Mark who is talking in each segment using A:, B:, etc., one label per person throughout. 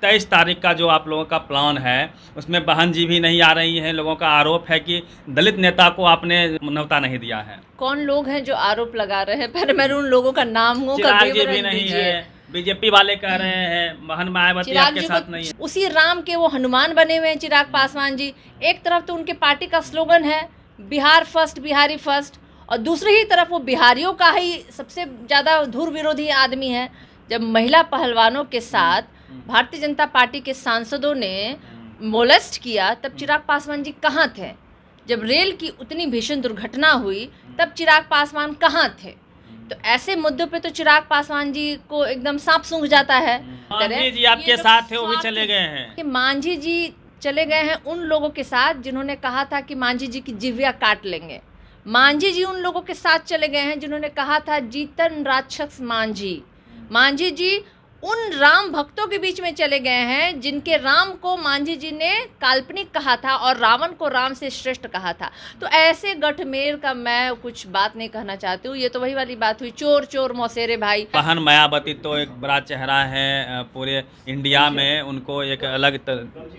A: 23 तारीख का जो आप लोगों का प्लान है उसमें बहन जी भी नहीं आ रही हैं। लोगों का आरोप है कि दलित नेता को आपने न्योता नहीं दिया है।
B: कौन लोग हैं जो आरोप लगा रहे हैं? पहले मैं उन लोगों का नाम का
A: चिराग जी भी
B: विवरण
A: नहीं
B: दीजिए।
A: है, बीजेपी वाले कह रहे हैं बहन मायावती
B: चिराग
A: आपके
B: जी
A: साथ नहीं है।
B: उसी राम के वो हनुमान बने हुए हैं चिराग पासवान जी। एक तरफ तो उनके पार्टी का स्लोगन है बिहार फर्स्ट बिहारी फर्स्ट, और दूसरी ही तरफ वो बिहारियों का ही सबसे ज़्यादा धुर विरोधी आदमी है। जब महिला पहलवानों के साथ भारतीय जनता पार्टी के सांसदों ने मोलेस्ट किया तब चिराग पासवान जी कहाँ थे? जब रेल की उतनी भीषण दुर्घटना हुई तब चिराग पासवान कहाँ थे? तो ऐसे मुद्दों पे तो चिराग पासवान जी को एकदम सांप सूंघ जाता है।
A: मांझी जी आपके साथ थे, वो भी चले गए हैं।
B: कि मांझी जी चले गए हैं उन लोगों के साथ जिन्होंने कहा था कि मांझी जी की जिह्वा काट लेंगे। मांझी जी उन लोगों के साथ चले गए हैं जिन्होंने कहा था जीतन राक्षस मांझी। मांझी जी उन राम भक्तों के बीच में चले गए हैं जिनके राम को मांझी जी ने काल्पनिक कहा था और रावण को राम से श्रेष्ठ कहा था। तो ऐसे गठमेल का मैं कुछ बात नहीं कहना चाहती हूँ। ये तो वही वाली बात हुई, चोर चोर मौसेरे भाई।
A: बहन मायावती तो एक बड़ा चेहरा है पूरे इंडिया में। उनको एक अलग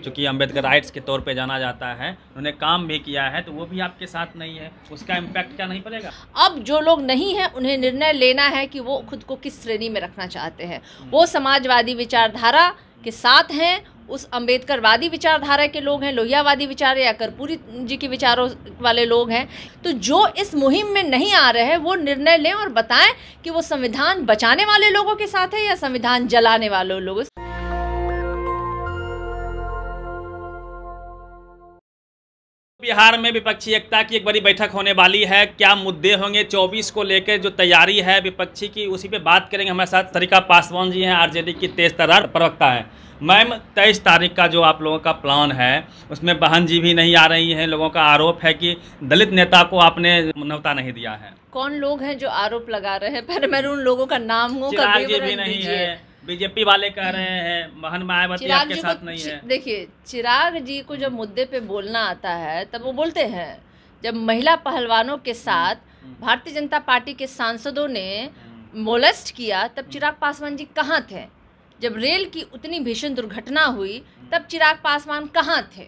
A: चूँकि अम्बेडकर राइट्स के तौर पे जाना जाता है, उन्होंने काम भी किया है, तो वो भी आपके साथ नहीं है। उसका इम्पैक्ट क्या नहीं पड़ेगा?
B: अब जो लोग नहीं हैं उन्हें निर्णय लेना है कि वो खुद को किस श्रेणी में रखना चाहते हैं। वो समाजवादी विचारधारा के साथ हैं, उस अम्बेडकरवादी विचारधारा के लोग हैं, लोहियावादी विचार या कर्पूरी जी के विचारों वाले लोग हैं। तो जो इस मुहिम में नहीं आ रहे हैं वो निर्णय लें और बताएं कि वो संविधान बचाने वाले लोगों के साथ है या संविधान जलाने वाले लोगों।
A: बिहार में विपक्षी एकता की एक बड़ी बैठक होने वाली है। क्या मुद्दे होंगे 24 को लेकर, जो तैयारी है विपक्षी की, उसी पे बात करेंगे। हमारे साथ सरिता पासवान जी हैं, आरजेडी की तेज तर्रार प्रवक्ता है। मैम, 23 तारीख का जो आप लोगों का प्लान है उसमें बहन जी भी नहीं आ रही हैं। लोगों का आरोप है कि दलित नेता को आपने न्योता नहीं दिया है।
B: कौन लोग हैं जो आरोप लगा रहे हैं? पहले मैं उन लोगों का नाम का
A: चिराग जी भी
B: विवरण
A: नहीं
B: दीजिए।
A: है, बीजेपी वाले कह रहे हैं बहन मायावती आपके साथ नहीं है।
B: देखिए, चिराग जी को जब मुद्दे पे बोलना आता है तब वो बोलते हैं। जब महिला पहलवानों के साथ भारतीय जनता पार्टी के सांसदों ने मोलेस्ट किया तब चिराग पासवान जी कहाँ थे? जब रेल की उतनी भीषण दुर्घटना हुई तब चिराग पासवान कहाँ थे?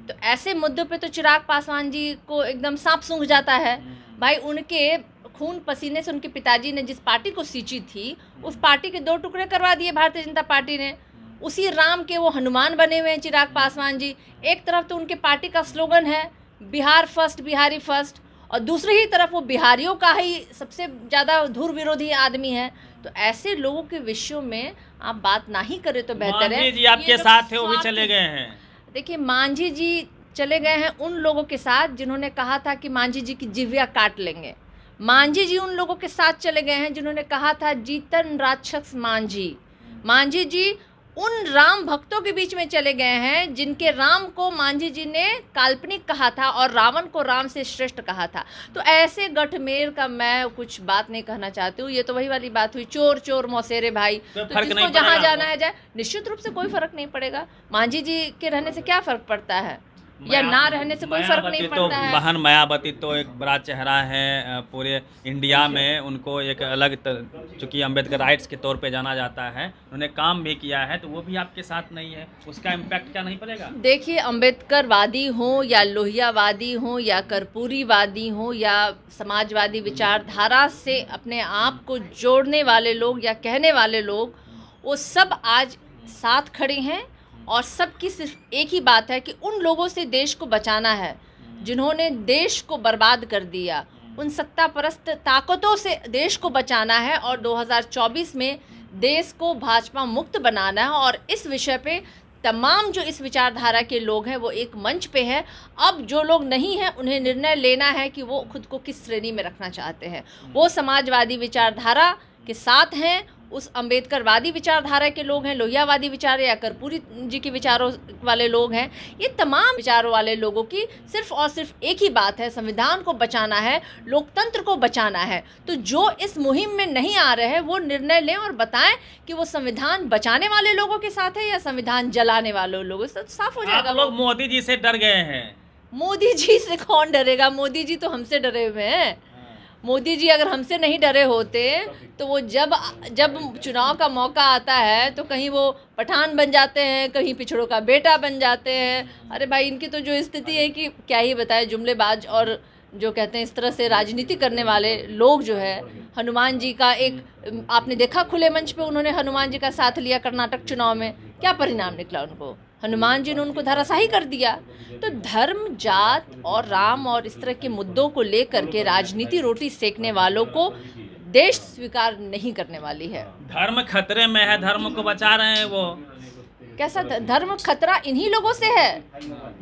B: तो ऐसे मुद्दों पे तो चिराग पासवान जी को एकदम सांप सूंघ जाता है। भाई, उनके खून पसीने से उनके पिताजी ने जिस पार्टी को सींची थी उस पार्टी के 2 टुकड़े करवा दिए भारतीय जनता पार्टी ने। उसी राम के वो हनुमान बने हुए हैं चिराग पासवान जी। एक तरफ तो उनके पार्टी का स्लोगन है बिहार फर्स्ट बिहारी फर्स्ट, और दूसरी ही तरफ वो बिहारियों का ही सबसे ज़्यादा धुर विरोधी आदमी है। तो ऐसे लोगों के विषयों में आप बात ना ही करें तो बेहतर है।
A: मांझी जी आपके साथ थे, वो भी चले गए हैं।
B: देखिए, मांझी जी चले गए हैं उन लोगों के साथ जिन्होंने कहा था कि मांझी जी की जिह्वा काट लेंगे। मांझी जी उन लोगों के साथ चले गए हैं जिन्होंने कहा था जीतन राक्षस मांझी। मांझी जी उन राम भक्तों के बीच में चले गए हैं जिनके राम को मांझी जी ने काल्पनिक कहा था और रावण को राम से श्रेष्ठ कहा था। तो ऐसे गठमेल का मैं कुछ बात नहीं कहना चाहती हूँ। ये तो वही वाली बात हुई, चोर चोर मौसेरे भाई। तो जिसको जहाँ जाना है जाए, निश्चित रूप से कोई फर्क नहीं पड़ेगा। मांझी जी के रहने से क्या फर्क पड़ता है या ना रहने से कोई फर्क नहीं पड़ता है।
A: बहन मायावती तो एक बड़ा चेहरा है पूरे इंडिया में। उनको एक अलग चूँकि अम्बेडकर राइट्स के तौर पे जाना जाता है, उन्होंने काम भी किया है, तो वो भी आपके साथ नहीं है। उसका इम्पैक्ट क्या नहीं पड़ेगा?
B: देखिए, अम्बेडकरवादी हो या लोहियावादी हो या कर्पूरीवादी हो या समाजवादी विचारधारा से अपने आप को जोड़ने वाले लोग या कहने वाले लोग, वो सब आज साथ खड़े हैं। और सबकी सिर्फ एक ही बात है कि उन लोगों से देश को बचाना है जिन्होंने देश को बर्बाद कर दिया। उन सत्ता परस्त ताकतों से देश को बचाना है और 2024 में देश को भाजपा मुक्त बनाना है। और इस विषय पे तमाम जो इस विचारधारा के लोग हैं वो एक मंच पे हैं। अब जो लोग नहीं हैं उन्हें निर्णय लेना है कि वो खुद को किस श्रेणी में रखना चाहते हैं। वो समाजवादी विचारधारा के साथ हैं, उस अम्बेडकरवादी विचारधारा के लोग हैं, लोहियावादी विचार या कर्पूरी जी के विचारों वाले लोग हैं। ये तमाम विचारों वाले लोगों की सिर्फ और सिर्फ एक ही बात है, संविधान को बचाना है, लोकतंत्र को बचाना है। तो जो इस मुहिम में नहीं आ रहे हैं वो निर्णय लें और बताएं कि वो संविधान बचाने वाले लोगों के साथ है या संविधान जलाने वाले लोगों से। साफ हो जाएगा।
A: लोग मोदी जी से डर गए हैं।
B: मोदी जी से कौन डरेगा? मोदी जी तो हमसे डरे हुए हैं। मोदी जी अगर हमसे नहीं डरे होते तो वो जब चुनाव का मौका आता है तो कहीं वो पठान बन जाते हैं, कहीं पिछड़ों का बेटा बन जाते हैं। अरे भाई, इनकी तो जो स्थिति है कि क्या ही बताए। जुमलेबाज और जो कहते हैं इस तरह से राजनीति करने वाले लोग जो है, हनुमान जी का एक आपने देखा खुले मंच पे उन्होंने हनुमान जी का साथ लिया कर्नाटक चुनाव में, क्या परिणाम निकला उनको, हनुमान जी ने उनको धराशायी कर दिया। तो धर्म, जात और राम और इस तरह के मुद्दों को लेकर के राजनीति रोटी सेकने वालों को देश स्वीकार नहीं करने वाली है।
A: धर्म खतरे में है, धर्म को बचा रहे हैं वो।
B: कैसा धर्म खतरा इन्हीं लोगों से है।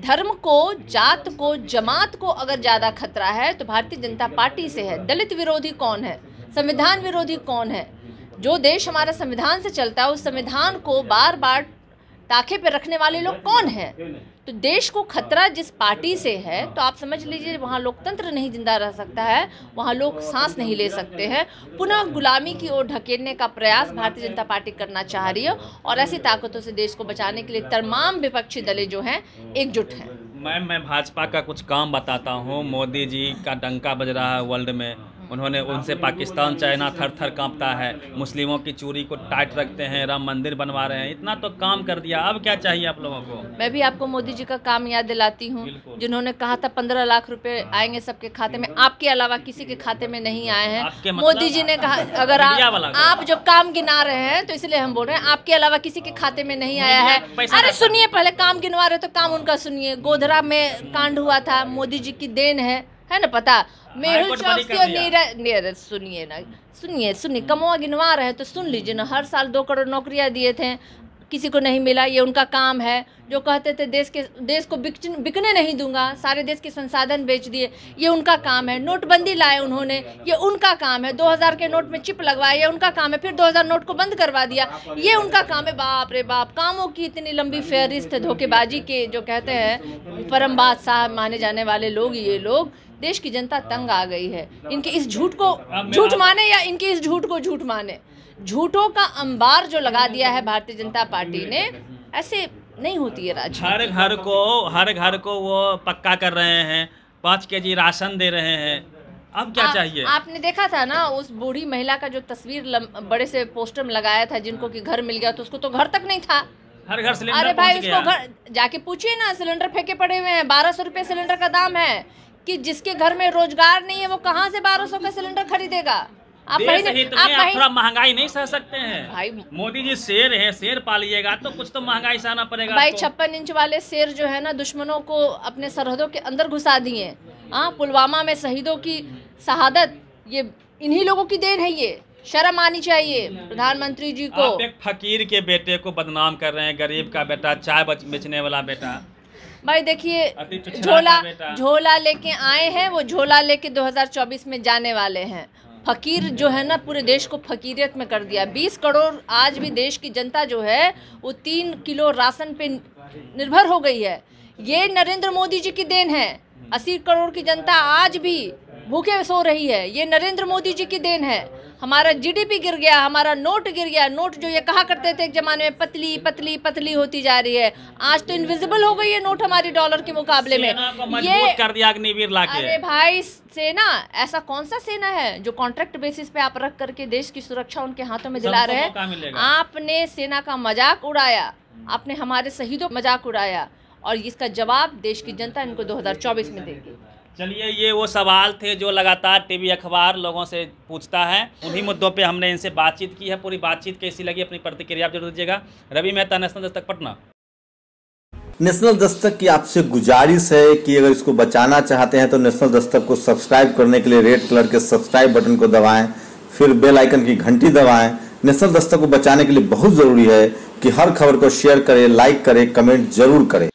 B: धर्म को, जात को, जमात को अगर ज़्यादा खतरा है तो भारतीय जनता पार्टी से है। दलित विरोधी कौन है, संविधान विरोधी कौन है? जो देश हमारा संविधान से चलता है उस संविधान को बार बार ताखे पे रखने वाले लोग कौन है? तो देश को खतरा जिस पार्टी से है तो आप समझ लीजिए वहाँ लोकतंत्र नहीं जिंदा रह सकता है, वहाँ लोग सांस नहीं ले सकते हैं। पुनः गुलामी की ओर ढकेलने का प्रयास भारतीय जनता पार्टी करना चाह रही है और ऐसी ताकतों से देश को बचाने के लिए तमाम विपक्षी दलें जो हैं एकजुट हैं।
A: मैं भाजपा का कुछ काम बताता हूँ। मोदी जी का डंका बज रहा है वर्ल्ड में। उन्होंने उनसे पाकिस्तान, चाइना थर थर कांपता है। मुस्लिमों की चूड़ी को टाइट रखते हैं, राम मंदिर बनवा रहे हैं। इतना तो काम कर दिया, अब क्या चाहिए आप लोगों को?
B: मैं भी आपको मोदी जी का काम याद दिलाती हूँ, जिन्होंने कहा था 15 लाख रुपए आएंगे सबके खाते में, आपके अलावा किसी के खाते में नहीं आए हैं। मोदी जी ने कहा अगर आप जो काम गिना रहे हैं तो इसलिए हम बोल रहे हैं आपके अलावा किसी के खाते में नहीं आया है। अरे सुनिए, पहले काम गिनवा रहे तो काम उनका सुनिए। गोधरा में कांड हुआ था, मोदी जी की देन है ना पता। मेहुल चौकसी सुनिए कमवा गिनवा रहे तो सुन लीजिए ना। हर साल 2 करोड़ नौकरियां दिए थे, किसी को नहीं मिला, ये उनका काम है। जो कहते थे देश को बिकने नहीं दूंगा, सारे देश के संसाधन बेच दिए, ये उनका काम है। नोटबंदी लाए उन्होंने, ये उनका काम है। 2000 के नोट में चिप लगवाए, ये उनका काम है। फिर 2000 नोट को बंद करवा दिया, ये उनका काम है। बाप रे बाप, कामों की इतनी लंबी फहरिस्त है। धोखेबाजी के जो कहते हैं परम बादशाह माने जाने वाले लोग, ये लोग, देश की जनता तंग आ गई है। इनके इस झूठ को झूठ माने या इनके इस झूठ को झूठ माने। झूठों का अंबार जो लगा दिया है भारतीय जनता पार्टी ने, ऐसे नहीं होती है राजनीति।
A: हर घर को वो पक्का कर रहे हैं, 5 केजी राशन दे रहे हैं। अब क्या चाहिए?
B: आपने देखा था ना उस बूढ़ी महिला का जो तस्वीर बड़े से पोस्टर में लगाया था, जिनको कि घर मिल गया, तो उसको तो घर तक नहीं था।
A: हर घर सिलेंडर।
B: अरे भाई, उसको घर जाके पूछिए ना, सिलेंडर फेंके पड़े हुए हैं। 1200 रुपये सिलेंडर का दाम है कि जिसके घर में रोजगार नहीं है वो कहाँ से 1200 का सिलेंडर खरीदेगा? आप
A: थोड़ा महंगाई नहीं सह सकते हैं भाई? मोदी जी शेर है, शेर पालिएगा तो कुछ तो महंगाई सहना पड़ेगा
B: भाई। 56 इंच वाले शेर जो है ना, दुश्मनों को अपने सरहदों के अंदर घुसा दिए। पुलवामा में शहीदों की शहादत ये इन्हीं लोगों की देन है। ये शर्म आनी चाहिए प्रधानमंत्री जी को।
A: आप एक फकीर के बेटे को बदनाम कर रहे हैं, गरीब का बेटा, चाय बेचने वाला बेटा।
B: भाई देखिए, झोला लेके आए हैं, वो झोला लेके 2024 में जाने वाले हैं। फकीर जो है ना, पूरे देश को फकीरियत में कर दिया। 20 करोड़ आज भी देश की जनता जो है वो 3 किलो राशन पे निर्भर हो गई है। ये नरेंद्र मोदी जी की देन है। 80 करोड़ की जनता आज भी भूखे सो रही है, ये नरेंद्र मोदी जी की देन है। हमारा जीडीपी गिर गया, हमारा नोट गिर गया। नोट जो ये कहा करते थे एक जमाने में पतली पतली पतली होती जा रही है, आज तो इनविजिबल हो गई है नोट हमारी डॉलर के मुकाबले में।
A: ये कर दिया अग्निवीर लाके।
B: अरे भाई, सेना ऐसा कौन सा सेना है जो कॉन्ट्रैक्ट बेसिस पे आप रख करके देश की सुरक्षा उनके हाथों में दिला रहे हैं? आपने सेना का मजाक उड़ाया, आपने हमारे शहीदों मजाक उड़ाया, और इसका जवाब देश की जनता इनको 2024 में देगी।
A: चलिए, ये वो सवाल थे जो लगातार टीवी अखबार लोगों से पूछता है। उन्हीं मुद्दों पे हमने इनसे बातचीत की है। पूरी बातचीत कैसी लगी अपनी प्रतिक्रिया आप जरूर दीजिएगा। रवि मेहता, नेशनल दस्तक, पटना।
C: नेशनल दस्तक की आपसे गुजारिश है कि अगर इसको बचाना चाहते हैं तो नेशनल दस्तक को सब्सक्राइब करने के लिए रेड कलर के सब्सक्राइब बटन को दबाएं, फिर बेल आइकन की घंटी दबाएं। नेशनल दस्तक को बचाने के लिए बहुत जरूरी है कि हर खबर को शेयर करें, लाइक करें, कमेंट जरूर करें।